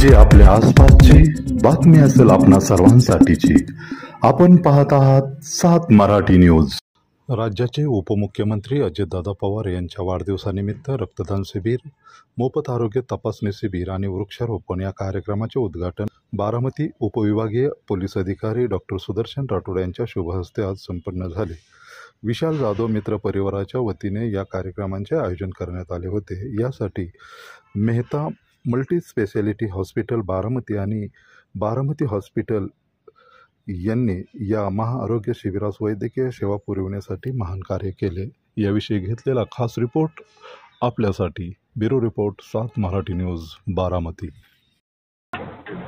जी आपल्या आसपासची बातमी असेल आपणा सर्वांसाठीची। आपण पाहत आहात 7 मराठी न्यूज। राज्याचे उपमुख्यमंत्री अजितदादा पवार यांच्या वाढदिवसानिमित्त रक्तदान शिबिर, मोफत आरोग्य तपासणी शिबिर आणि वृक्षारोपण या कार्यक्रमाचे उद्घाटन बारामती उपविभागीय पोलीस अधिकारी डॉक्टर सुदर्शन राठोड यांच्या शुभ हस्ते आज संपन्न झाले। विशाल जाधव मित्र परिवाराच्या वतीने या कार्यक्रमाचे आयोजन करण्यात आले होते। यासाठी Mehta multi speciality hospital Baramati आणि बारामती हॉस्पिटल यांनी या महाआरोग्य शिबिरास वैद्यकीय सेवा पुरविण्यासाठी महान कार्य केले। याविषयी घेतलेला खास रिपोर्ट आपल्यासाठी। Bureau report 7 Marathi news Baramati.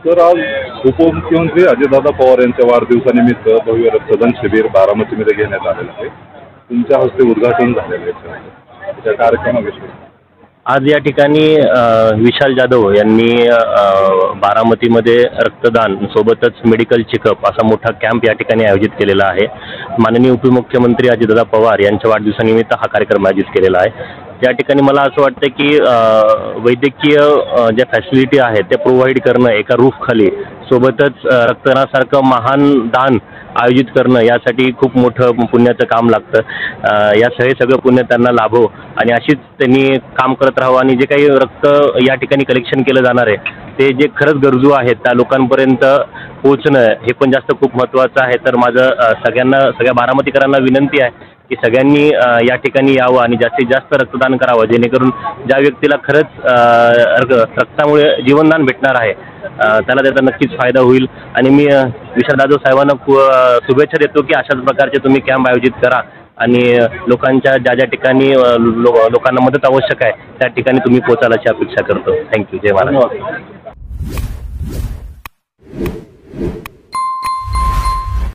तर आज उपमुख्यमंत्री अजितदादा पवार यांच्या वाढदिवसानिमित्त भव्य रक्तदान शिबिर बारामतीमध्ये घेण्यात आलेलं आहे। तुमच्या हस्ते उद्घाटन झालेलं आहे त्या कार्यक्रमाविषयी। आज या ठिकाणी विशाल जाधव यांनी बारामतीमध्ये रक्तदान सोबतच मेडिकल चेकअप असा मोठा कॅम्प या ठिकाणी आयोजित केलेला आहे। माननीय उपमुख्यमंत्री अजितदादा पवार यांच्या वाढदिवसानिमित्त हा कार्यक्रम आयोजित केलेला आहे। त्या ठिकाणी मला असं वाटतं की वैद्यकीय ज्या फॅसिलिटी आहेत त्या प्रोव्हाइड करणं एका रूफखाली, सोबतच रक्तदानासारखं महान दान आयोजित करणं यासाठी खूप मोठं पुण्याचं काम लागतं। या सगळं पुण्य त्यांना लाभो आणि अशीच त्यांनी काम करत राहावं आणि जे काही रक्त या ठिकाणी कलेक्शन केलं जाणार आहे ते जे खरंच गरजू आहेत त्या लोकांपर्यंत पोहोचणं हे पण जास्त खूप महत्त्वाचं आहे। तर माझं सगळ्या बारामतीकरांना विनंती आहे की सगळ्यांनी या ठिकाणी यावं आणि जास्तीत जास्त रक्तदान करावं, जेणेकरून ज्या व्यक्तीला खरंच रक्तामुळे जीवनदान भेटणार आहे त्याला त्याचा नक्कीच फायदा होईल। आणि मी विशाल जाधव साहेबांना शुभेच्छा देतो की अशाच प्रकारचे तुम्ही कॅम्प आयोजित करा आणि लोकांच्या ज्या ठिकाणी लोकांना मदत आवश्यक आहे त्या ठिकाणी तुम्ही पोहोचायची अपेक्षा करतो। थँक्यू। जय महाराज।